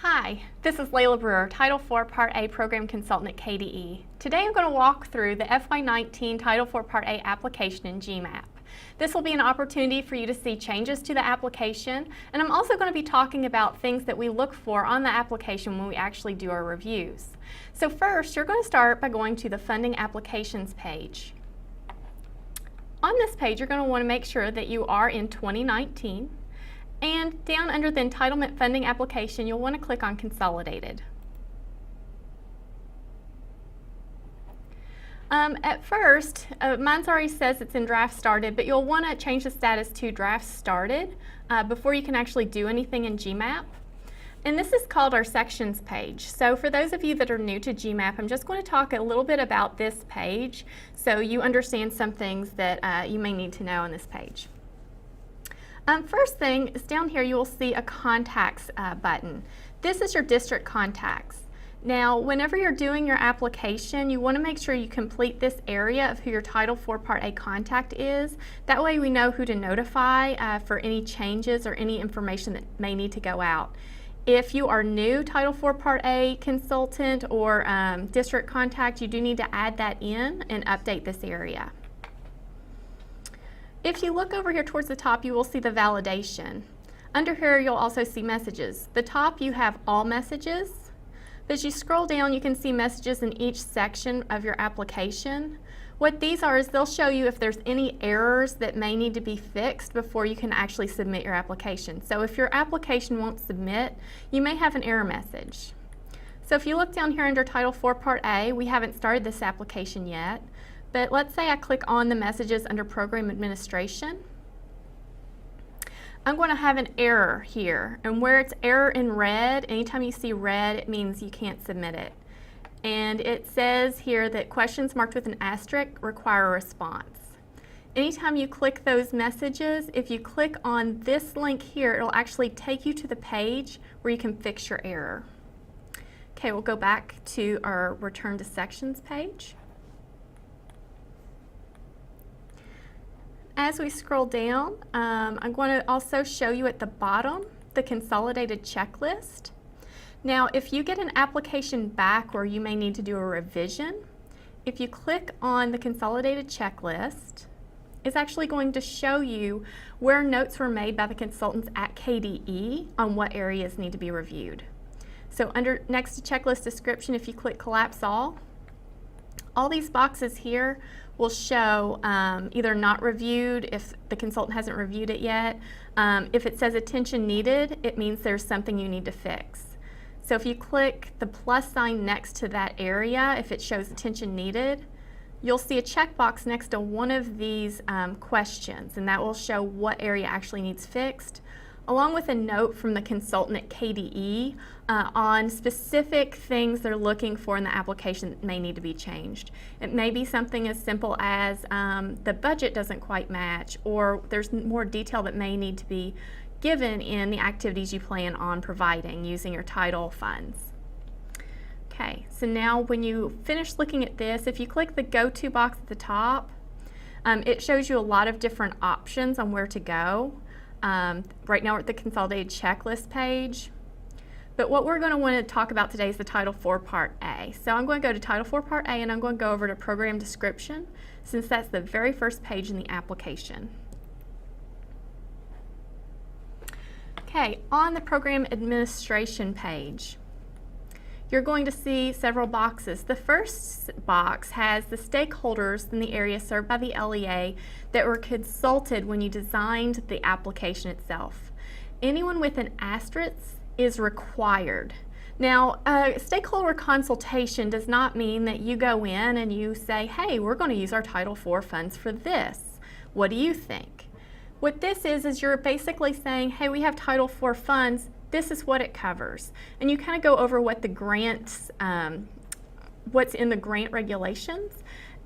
Hi, this is Layla Brewer, Title IV Part A Program Consultant at KDE. Today I'm going to walk through the FY19 Title IV Part A application in GMAP. This will be an opportunity for you to see changes to the application, and I'm also going to be talking about things that we look for on the application when we actually do our reviews. So first, you're going to start by going to the Funding Applications page. On this page, you're going to want to make sure that you are in 2019. And down under the Entitlement Funding Application, you'll want to click on Consolidated. At first, mine's already says it's in Draft Started, but you'll want to change the status to Draft Started before you can actually do anything in GMAP. And this is called our Sections page. So for those of you that are new to GMAP, I'm just going to talk a little bit about this page so you understand some things that you may need to know on this page. First thing is down here you will see a Contacts button. This is your district contacts. Now whenever you're doing your application, you want to make sure you complete this area of who your Title IV Part A contact is. That way we know who to notify for any changes or any information that may need to go out. If you are new Title IV Part A consultant or district contact, you do need to add that in and update this area. If you look over here towards the top, you will see the validation. Under here, you'll also see messages. The top, you have all messages. But as you scroll down, you can see messages in each section of your application. What these are is they'll show you if there's any errors that may need to be fixed before you can actually submit your application. So if your application won't submit, you may have an error message. So if you look down here under Title IV Part A, we haven't started this application yet. But let's say I click on the messages under Program Administration. I'm going to have an error here, and where it's error in red, anytime you see red, it means you can't submit it. And it says here that questions marked with an asterisk require a response. Anytime you click those messages, if you click on this link here, it'll actually take you to the page where you can fix your error. Okay, we'll go back to our Return to Sections page. As we scroll down, I'm going to also show you at the bottom the consolidated checklist. Now, if you get an application back where you may need to do a revision, if you click on the consolidated checklist, it's actually going to show you where notes were made by the consultants at KDE on what areas need to be reviewed. So next to checklist description, if you click Collapse all these boxes here will show either not reviewed if the consultant hasn't reviewed it yet. If it says attention needed, it means there's something you need to fix. So if you click the plus sign next to that area, if it shows attention needed, you'll see a checkbox next to one of these questions, and that will show what area actually needs fixed, along with a note from the consultant at KDE on specific things they're looking for in the application that may need to be changed. It may be something as simple as the budget doesn't quite match, or there's more detail that may need to be given in the activities you plan on providing using your title funds. Okay, so now when you finish looking at this, if you click the Go To box at the top, it shows you a lot of different options on where to go. Right now we're at the consolidated checklist page, but what we're going to want to talk about today is the Title IV Part A. So I'm going to go to Title IV Part A and I'm going to go over to Program Description, since that's the very first page in the application. Okay, on the Program Administration page, you're going to see several boxes. The first box has the stakeholders in the area served by the LEA that were consulted when you designed the application itself. Anyone with an asterisk is required. Now, stakeholder consultation does not mean that you go in and you say, hey, we're going to use our Title IV funds for this. What do you think? What this is you're basically saying, hey, we have Title IV funds. This is what it covers. And you kind of go over what the grants, what's in the grant regulations,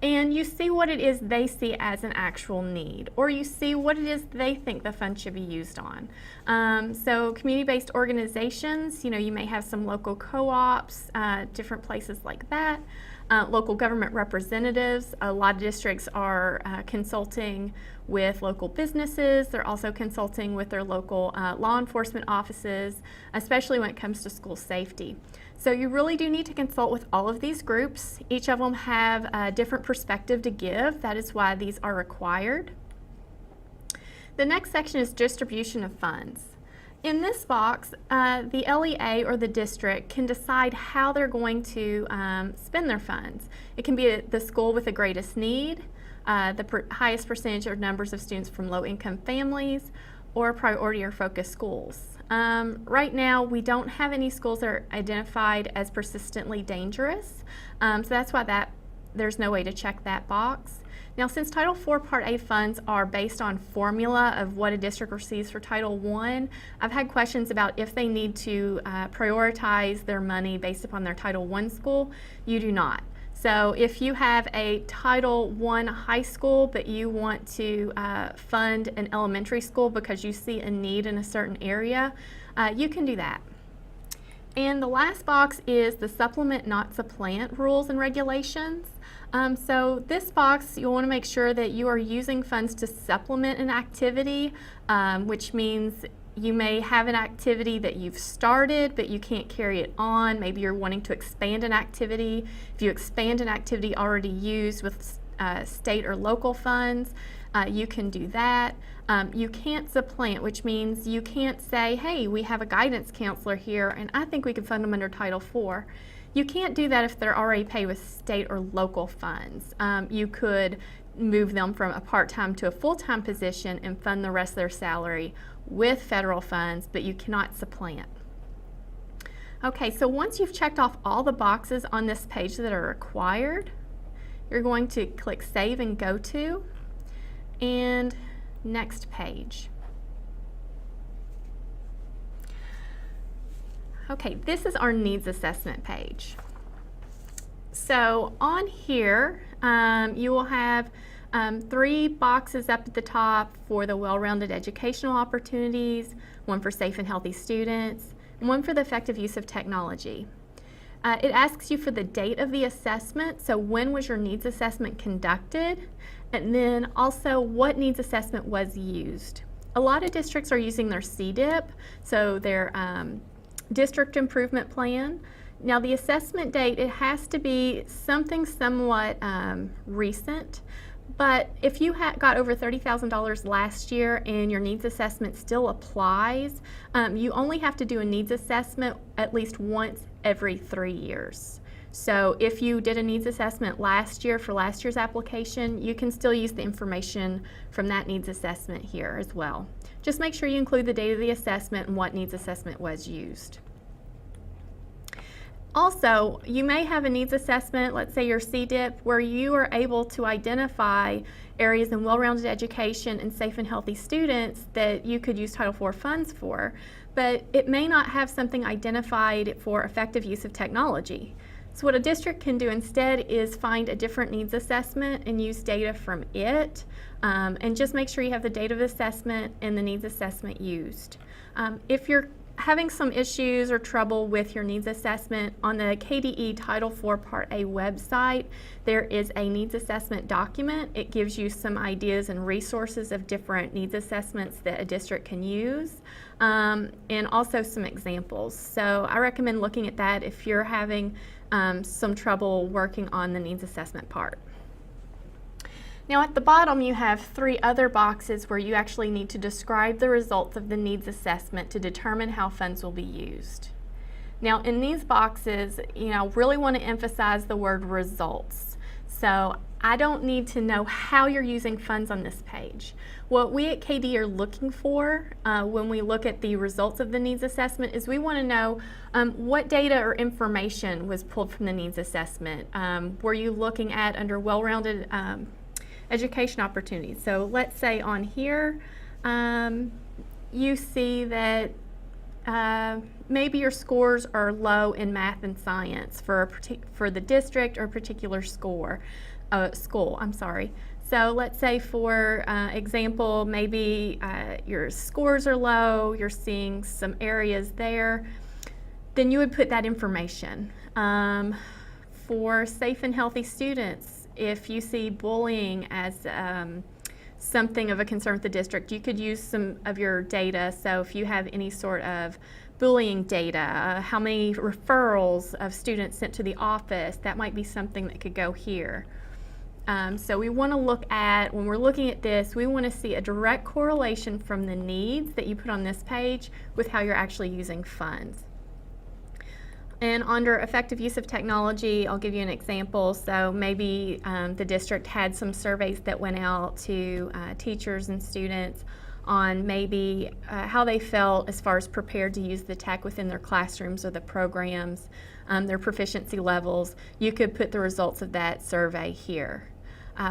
and you see what it is they see as an actual need, or you see what it is they think the fund should be used on. So community-based organizations, you know, you may have some local co-ops, different places like that. Local government representatives, a lot of districts are consulting with local businesses. They're also consulting with their local law enforcement offices, especially when it comes to school safety. So you really do need to consult with all of these groups. Each of them have a different perspective to give. That is why these are required. The next section is distribution of funds. In this box, the LEA or the district can decide how they're going to spend their funds. It can be the school with the greatest need, the highest percentage or numbers of students from low-income families, or priority or focus schools. Right now, we don't have any schools that are identified as persistently dangerous, so that's why there's no way to check that box. Now, since Title IV Part A funds are based on formula of what a district receives for Title I, I've had questions about if they need to prioritize their money based upon their Title I school. You do not. So if you have a Title I high school but you want to fund an elementary school because you see a need in a certain area, you can do that. And the last box is the supplement not supplant rules and regulations. So this box, you'll want to make sure that you are using funds to supplement an activity, which means you may have an activity that you've started but you can't carry it on. Maybe you're wanting to expand an activity. If you expand an activity already used with state or local funds, you can do that. You can't supplant, which means you can't say, hey, we have a guidance counselor here and I think we can fund them under Title IV. You can't do that if they're already paid with state or local funds. You could move them from a part-time to a full-time position and fund the rest of their salary with federal funds, but you cannot supplant. Okay, so once you've checked off all the boxes on this page that are required, you're going to click Save and Go To, and next page. Okay, this is our needs assessment page. So on here, you will have 3 boxes up at the top for the well-rounded educational opportunities, one for safe and healthy students, and one for the effective use of technology. It asks you for the date of the assessment, so when was your needs assessment conducted, and then also what needs assessment was used. A lot of districts are using their CDIP, so their District Improvement Plan. Now the assessment date, it has to be something somewhat recent, but if you got over $30,000 last year and your needs assessment still applies, you only have to do a needs assessment at least once every 3 years. So if you did a needs assessment last year for last year's application, you can still use the information from that needs assessment here as well. Just make sure you include the date of the assessment and what needs assessment was used. Also, you may have a needs assessment, let's say your CDIP, where you are able to identify areas in well-rounded education and safe and healthy students that you could use Title IV funds for, but it may not have something identified for effective use of technology. So what a district can do instead is find a different needs assessment and use data from it, and just make sure you have the date of assessment and the needs assessment used. If you're having some issues or trouble with your needs assessment, on the KDE Title IV Part A website, there is a needs assessment document. It gives you some ideas and resources of different needs assessments that a district can use, and also some examples. So I recommend looking at that if you're having some trouble working on the needs assessment part. Now at the bottom you have 3 other boxes where you actually need to describe the results of the needs assessment to determine how funds will be used. Now in these boxes, really want to emphasize the word results. So I don't need to know how you're using funds on this page. What we at KD are looking for when we look at the results of the needs assessment is we want to know what data or information was pulled from the needs assessment. Were you looking at under well-rounded education opportunities? So let's say on here you see that maybe your scores are low in math and science for the district or a particular school. So let's say for example, maybe your scores are low, you're seeing some areas there, then you would put that information. for safe and healthy students. If you see bullying as something of a concern with the district, you could use some of your data. So if you have any sort of bullying data, how many referrals of students sent to the office, that might be something that could go here. So we want to look at, when we're looking at this, we want to see a direct correlation from the needs that you put on this page with how you're actually using funds. And under effective use of technology, I'll give you an example. So maybe the district had some surveys that went out to teachers and students on maybe how they felt as far as prepared to use the tech within their classrooms or the programs, their proficiency levels. You could put the results of that survey here.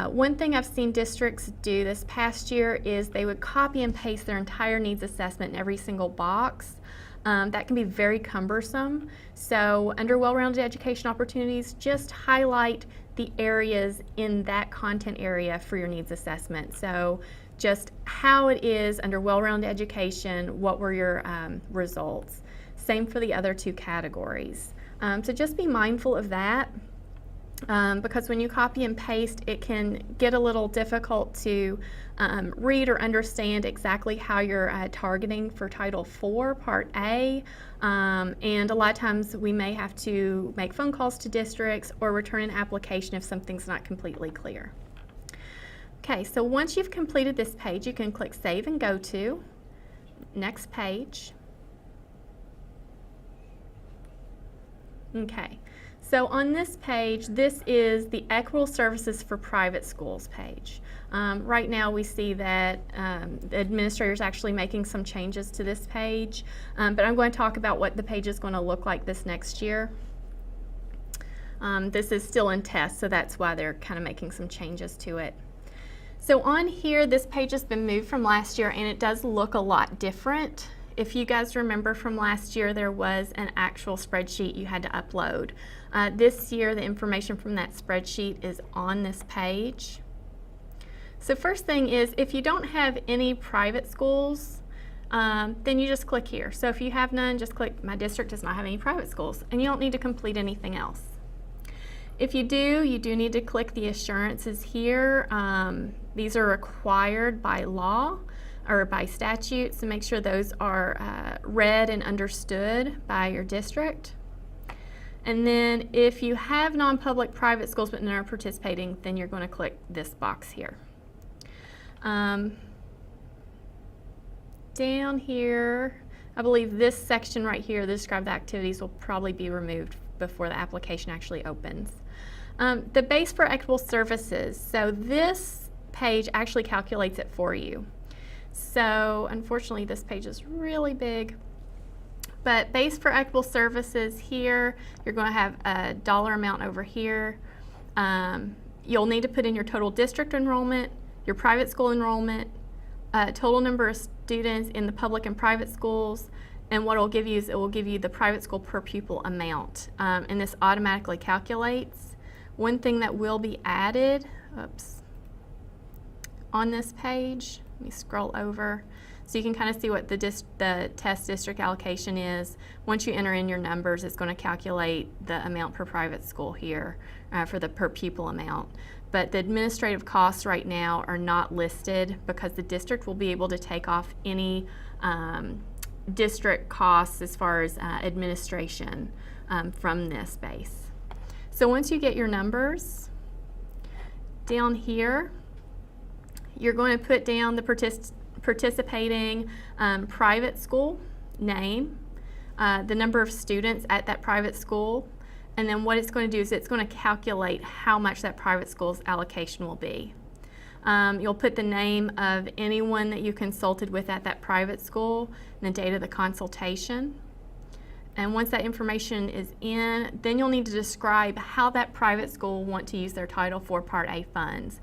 One thing I've seen districts do this past year is they would copy and paste their entire needs assessment in every single box. That can be very cumbersome. So under well-rounded education opportunities, just highlight the areas in that content area for your needs assessment. So just how it is under well-rounded education, what were your results. Same for the other two categories. So just be mindful of that. Because when you copy and paste, it can get a little difficult to read or understand exactly how you're targeting for Title IV, Part A, and a lot of times we may have to make phone calls to districts or return an application if something's not completely clear. Okay, so once you've completed this page, you can click Save and Go to. Next page. Okay. So on this page, this is the Equitable Services for Private Schools page. Right now we see that the administrator is actually making some changes to this page, but I'm going to talk about what the page is going to look like this next year. This is still in test, so that's why they're kind of making some changes to it. So on here, this page has been moved from last year and it does look a lot different. If you guys remember from last year, there was an actual spreadsheet you had to upload. This year, the information from that spreadsheet is on this page. So first thing is, if you don't have any private schools, then you just click here. So if you have none, just click My District Does Not Have Any Private Schools, and you don't need to complete anything else. If you do need to click the assurances here. These are required by law or by statute, so make sure those are read and understood by your district. And then if you have non-public private schools but none are participating, then you're going to click this box here. Down here, I believe this section right here, the describe the activities, will probably be removed before the application actually opens. The base for equitable services, so this page actually calculates it for you. So unfortunately this page is really big, but base for equitable services here, you're going to have a dollar amount over here. You'll need to put in your total district enrollment, your private school enrollment, total number of students in the public and private schools, and what it'll give you is it will give you the private school per pupil amount, and this automatically calculates. One thing that will be added, on this page, let me scroll over so you can kind of see what the test district allocation is. Once you enter in your numbers, it's going to calculate the amount per private school here for the per pupil amount. But the administrative costs right now are not listed because the district will be able to take off any district costs as far as administration from this base. So once you get your numbers, down here, you're going to put down the participating private school name, the number of students at that private school, and then what it's going to do is it's going to calculate how much that private school's allocation will be. You'll put the name of anyone that you consulted with at that private school and the date of the consultation. And once that information is in, then you'll need to describe how that private school will want to use their Title IV Part A funds.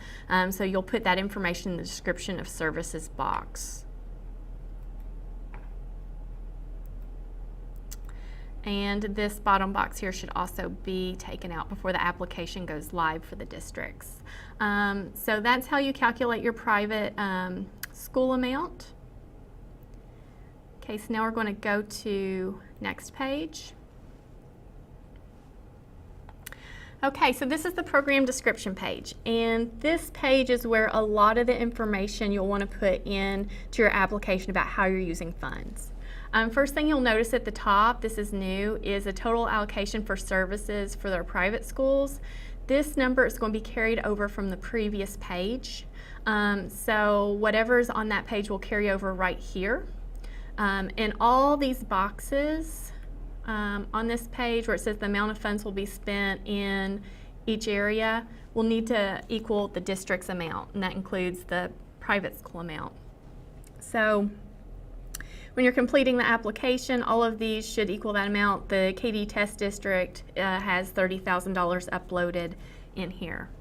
So you'll put that information in the description of services box. And this bottom box here should also be taken out before the application goes live for the districts. So that's how you calculate your private school amount. Okay, so now we're going to go to next page. Okay, so this is the program description page, and this page is where a lot of the information you'll want to put in to your application about how you're using funds. First thing you'll notice at the top, this is new, is a total allocation for services for their private schools. This number is going to be carried over from the previous page. So whatever's on that page will carry over right here. And all these boxes on this page where it says the amount of funds will be spent in each area will need to equal the district's amount, and that includes the private school amount. So when you're completing the application, all of these should equal that amount. The KD test district has $30,000 uploaded in here.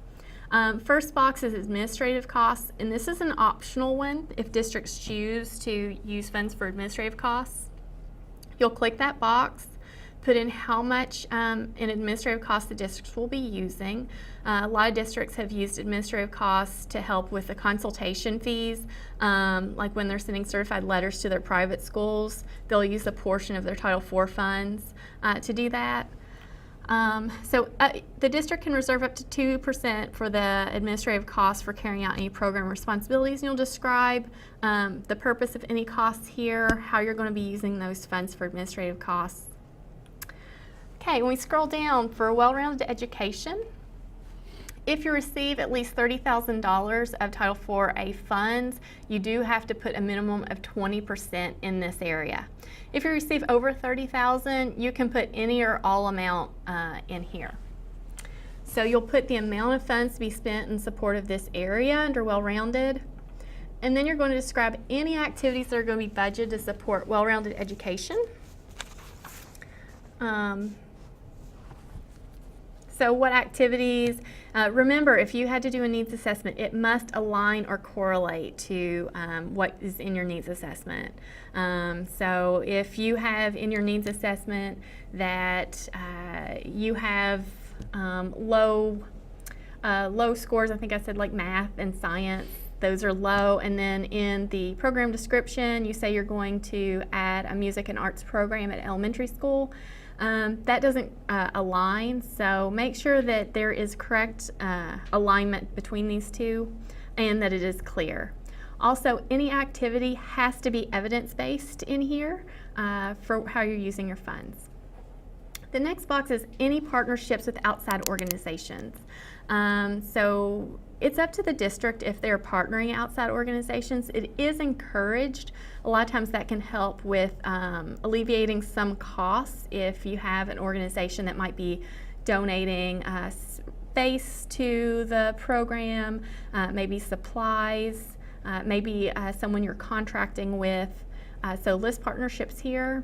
First box is administrative costs, and this is an optional one if districts choose to use funds for administrative costs. You'll click that box, put in how much in administrative costs the districts will be using. A lot of districts have used administrative costs to help with the consultation fees, like when they're sending certified letters to their private schools, they'll use a portion of their Title IV funds to do that. The district can reserve up to 2% for the administrative costs for carrying out any program responsibilities, and you'll describe the purpose of any costs here, how you're going to be using those funds for administrative costs. Okay, when we scroll down for well-rounded education, if you receive at least $30,000 of Title IV-A funds, you do have to put a minimum of 20% in this area. If you receive over $30,000, you can put any or all amount in here. So you'll put the amount of funds to be spent in support of this area under well-rounded, and then you're going to describe any activities that are going to be budgeted to support well-rounded education. So what activities, remember if you had to do a needs assessment, it must align or correlate to what is in your needs assessment. So if you have in your needs assessment that you have low scores, I think I said like math and science, those are low, and then in the program description you say you're going to add a music and arts program at elementary school, that doesn't align, so make sure that there is correct alignment between these two and that it is clear. Also, any activity has to be evidence-based in here for how you're using your funds. The next box is any partnerships with outside organizations. So it's up to the district if they're partnering outside organizations. It is encouraged. A lot of times that can help with alleviating some costs if you have an organization that might be donating space to the program, maybe supplies, maybe someone you're contracting with. So list partnerships here.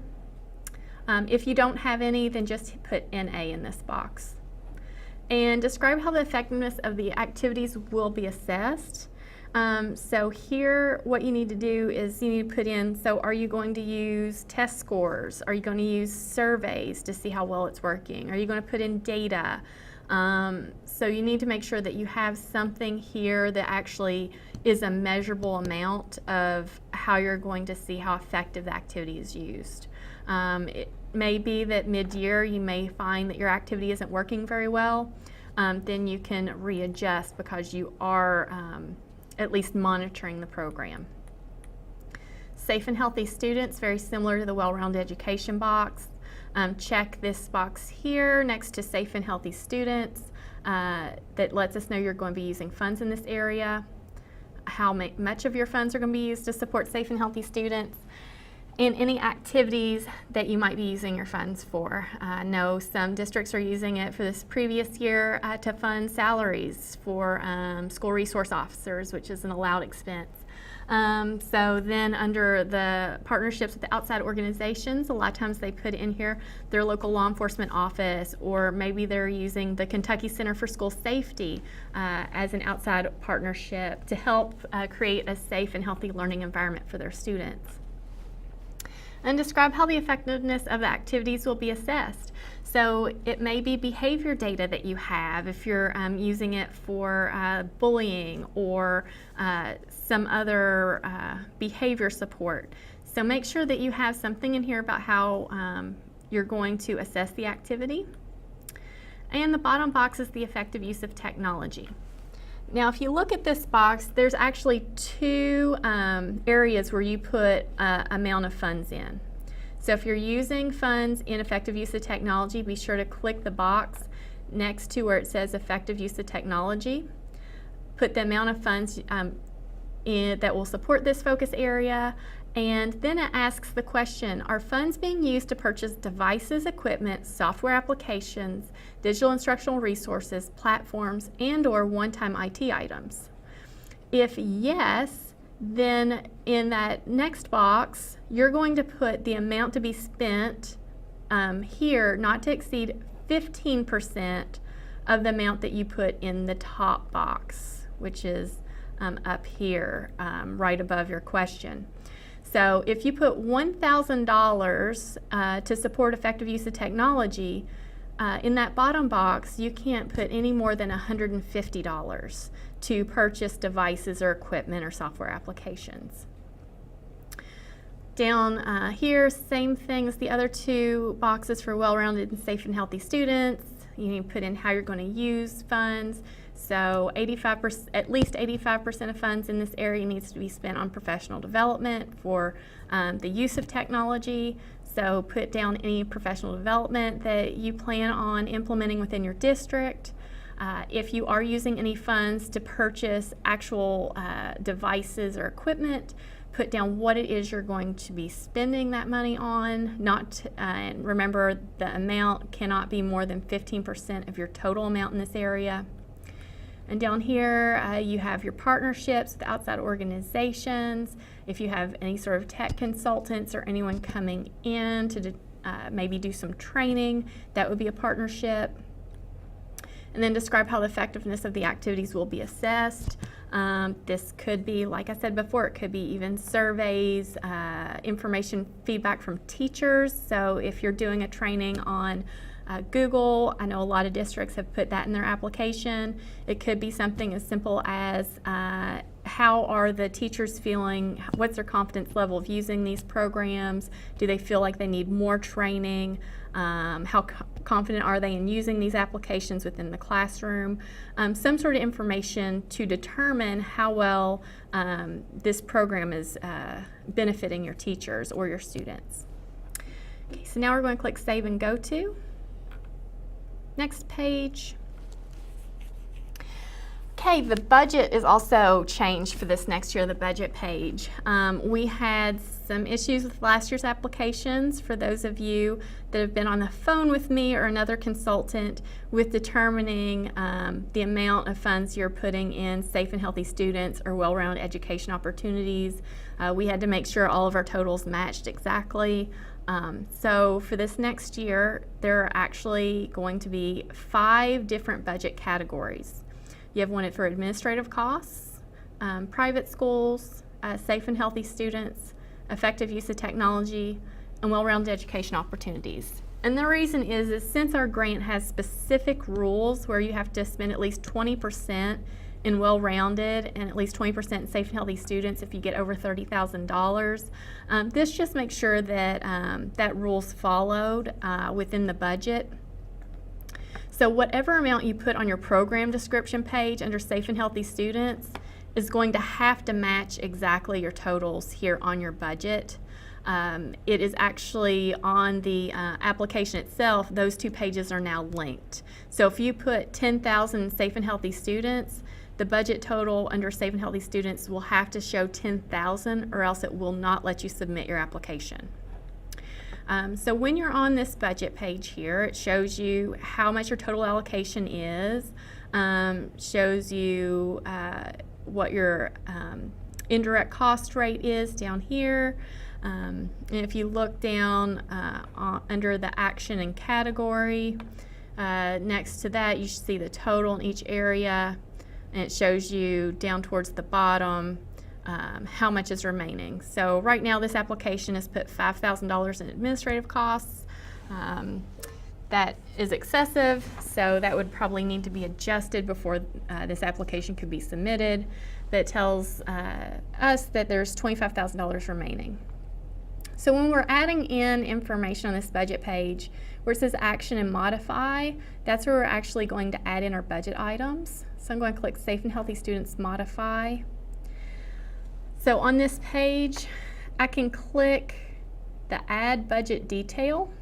If you don't have any, then just put NA in this box. And describe how the effectiveness of the activities will be assessed. So here what you need to do is you need to put in, so are you going to use test scores? Are you going to use surveys to see how well it's working? Are you going to put in data? So you need to make sure that you have something here that actually is a measurable amount of how you're going to see how effective the activity is used. It may be that mid-year you may find that your activity isn't working very well. Then you can readjust because you are at least monitoring the program. Safe and healthy students, very similar to the well-rounded education box. Check this box here next to safe and healthy students that lets us know you're going to be using funds in this area, how much of your funds are going to be used to support safe and healthy students, and any activities that you might be using your funds for. I know some districts are using it for this previous year to fund salaries for school resource officers, which is an allowed expense. So then under the partnerships with the outside organizations, a lot of times they put in here their local law enforcement office, or maybe they're using the Kentucky Center for School Safety as an outside partnership to help create a safe and healthy learning environment for their students. And describe how the effectiveness of the activities will be assessed. So it may be behavior data that you have if you're using it for bullying or some other behavior support. So make sure that you have something in here about how you're going to assess the activity. And the bottom box is the effective use of technology. Now, if you look at this box, there's actually two areas where you put amount of funds in. So if you're using funds in effective use of technology, be sure to click the box next to where it says effective use of technology. Put the amount of funds that will support this focus area, and then it asks the question, are funds being used to purchase devices, equipment, software applications, digital instructional resources, platforms, and/or one-time IT items? If yes, then in that next box, you're going to put the amount to be spent here, not to exceed 15% of the amount that you put in the top box, which is up here, right above your question. So if you put $1,000 to support effective use of technology, in that bottom box, you can't put any more than $150 to purchase devices or equipment or software applications. Down here, same thing as the other two boxes for well-rounded and safe and healthy students. You need to put in how you're going to use funds. So at least 85% of funds in this area needs to be spent on professional development for the use of technology. So put down any professional development that you plan on implementing within your district. If you are using any funds to purchase actual devices or equipment, put down what it is you're going to be spending that money on. And remember, the amount cannot be more than 15% of your total amount in this area. And down here, you have your partnerships with outside organizations. If you have any sort of tech consultants or anyone coming in to maybe do some training, that would be a partnership. And then describe how the effectiveness of the activities will be assessed. This could be, like I said before, it could be even surveys, information, feedback from teachers. So if you're doing a training on Google, I know a lot of districts have put that in their application. It could be something as simple as how are the teachers feeling, what's their confidence level of using these programs, do they feel like they need more training, how confident are they in using these applications within the classroom, some sort of information to determine how well this program is benefiting your teachers or your students. Okay, so now we're going to click Save and Go To. Next page. Okay, the budget is also changed for this next year, the budget page. We had some issues with last year's applications for those of you that have been on the phone with me or another consultant with determining the amount of funds you're putting in safe and healthy students or well-rounded education opportunities. We had to make sure all of our totals matched exactly. So for this next year, there are actually going to be 5 different budget categories. You have one for administrative costs, private schools, safe and healthy students, effective use of technology, and well-rounded education opportunities. And the reason is since our grant has specific rules where you have to spend at least 20% in well-rounded and at least 20% in safe and healthy students if you get over $30,000. This just makes sure that that rule's followed within the budget. So whatever amount you put on your program description page under safe and healthy students is going to have to match exactly your totals here on your budget. It is actually on the application itself, those 2 pages are now linked. So if you put 10,000 safe and healthy students, the budget total under safe and healthy students will have to show 10,000 or else it will not let you submit your application. So when you're on this budget page here, it shows you how much your total allocation is, shows you what your indirect cost rate is down here. And if you look down under the action and category, next to that you should see the total in each area, and it shows you down towards the bottom how much is remaining. So right now this application has put $5,000 in administrative costs. That is excessive, so that would probably need to be adjusted before this application could be submitted. But it tells us that there's $25,000 remaining. So when we're adding in information on this budget page, where it says action and modify, that's where we're actually going to add in our budget items. So I'm going to click Safe and Healthy Students Modify. So on this page, I can click the Add Budget Detail.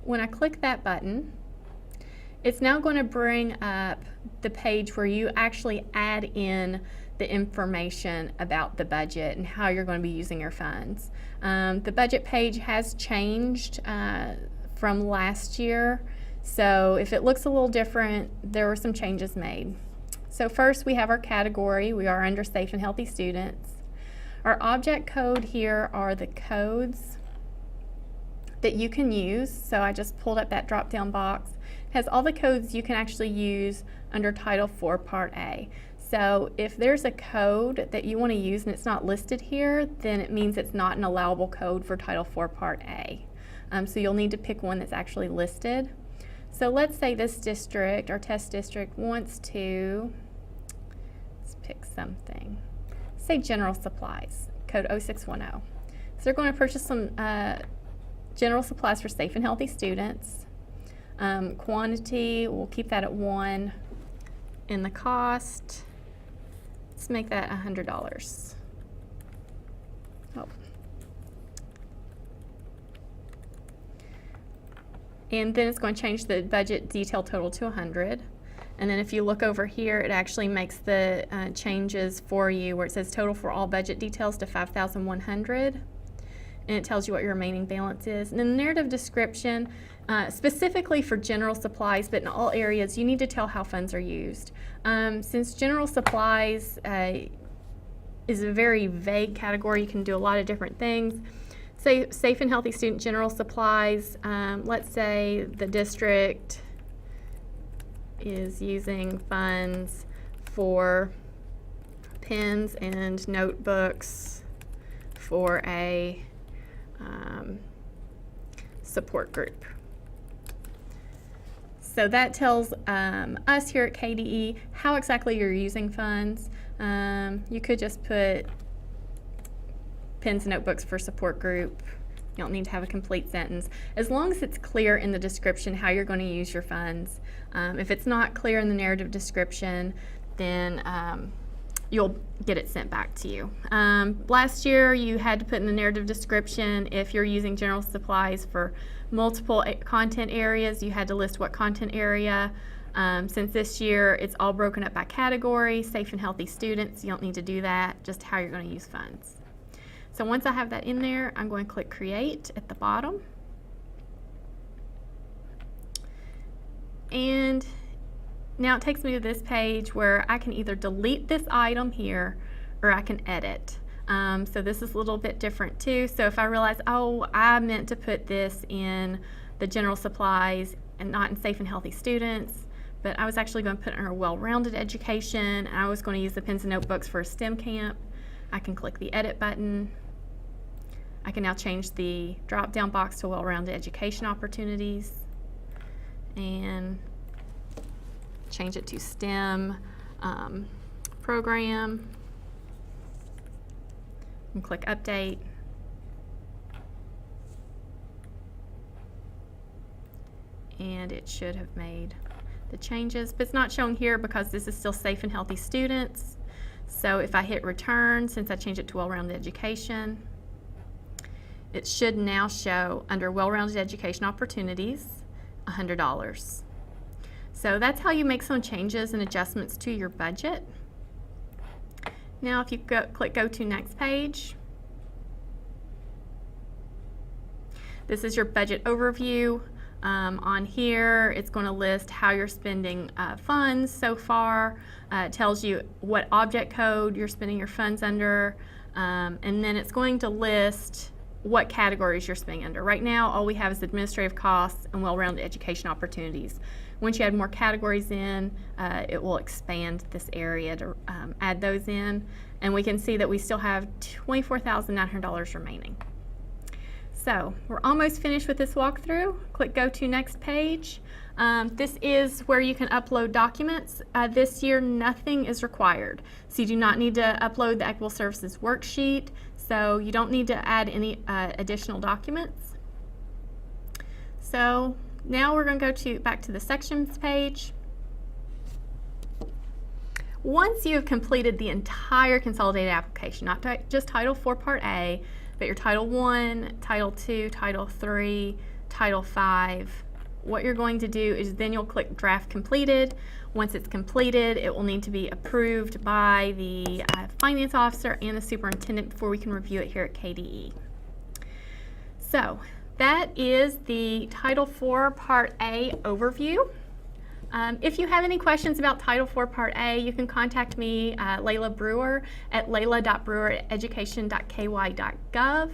When I click that button, it's now going to bring up the page where you actually add in the information about the budget and how you're going to be using your funds. The budget page has changed from last year, so if it looks a little different, there were some changes made. So first we have our category. We are under Safe and Healthy Students. Our object code here are the codes that you can use. So I just pulled up that drop down box. It has all the codes you can actually use under Title IV Part A. So if there's a code that you want to use and it's not listed here, then it means it's not an allowable code for Title IV Part A. So you'll need to pick one that's actually listed. So let's say this district, our test district, wants to, let's pick something, say general supplies, code 0610. So they're going to purchase some general supplies for Safe and Healthy Students. Quantity, we'll keep that at 1. And the cost, let's make that $100. Oh. And then it's going to change the budget detail total to 100. And then if you look over here, it actually makes the changes for you where it says total for all budget details to 5,100. And it tells you what your remaining balance is. And then the narrative description, specifically for general supplies, but in all areas, you need to tell how funds are used. Since general supplies is a very vague category, you can do a lot of different things. Say Safe and Healthy Student general supplies, let's say the district is using funds for pens and notebooks for a support group. So that tells us here at KDE how exactly you're using funds. You could just put pens and notebooks for support group. You don't need to have a complete sentence. As long as it's clear in the description how you're going to use your funds. If it's not clear in the narrative description, then you'll get it sent back to you. Last year you had to put in the narrative description if you're using general supplies for multiple content areas, you had to list what content area. Since this year it's all broken up by category, Safe and Healthy Students, you don't need to do that, just how you're going to use funds. So once I have that in there, I'm going to click Create at the bottom. And now it takes me to this page where I can either delete this item here or I can edit. So this is a little bit different too. So if I realize, oh, I meant to put this in the general supplies and not in Safe and Healthy Students, but I was actually going to put it in our well-rounded education, and I was going to use the pens and notebooks for a STEM camp, I can click the Edit button. I can now change the drop-down box to well-rounded education opportunities and change it to STEM program and click Update. And it should have made the changes, but it's not shown here because this is still Safe and Healthy Students. So if I hit Return, since I changed it to Well-Rounded Education, it should now show under Well-Rounded Education Opportunities, $100. So that's how you make some changes and adjustments to your budget. Now if you click Go to Next Page, this is your budget overview. On here, it's going to list how you're spending funds so far. It tells you what object code you're spending your funds under, and then it's going to list what categories you're spending under. Right now, all we have is administrative costs and well-rounded education opportunities. Once you add more categories in, it will expand this area to add those in, and we can see that we still have $24,900 remaining. So we're almost finished with this walkthrough. Click Go to Next Page. This is where you can upload documents. This year nothing is required. So you do not need to upload the Equitable Services worksheet. So you don't need to add any additional documents. So now we're going to go back to the sections page. Once you have completed the entire consolidated application, not just Title IV Part A, but your Title I, Title II, Title III, Title V, what you're going to do is then you'll click Draft Completed. Once it's completed, it will need to be approved by the finance officer and the superintendent before we can review it here at KDE. So that is the Title IV Part A overview. If you have any questions about Title IV Part A, you can contact me, Layla Brewer, at layla.brewer@education.ky.gov.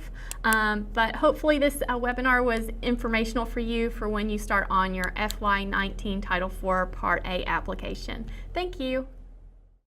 But hopefully this webinar was informational for you for when you start on your FY19 Title IV Part A application. Thank you.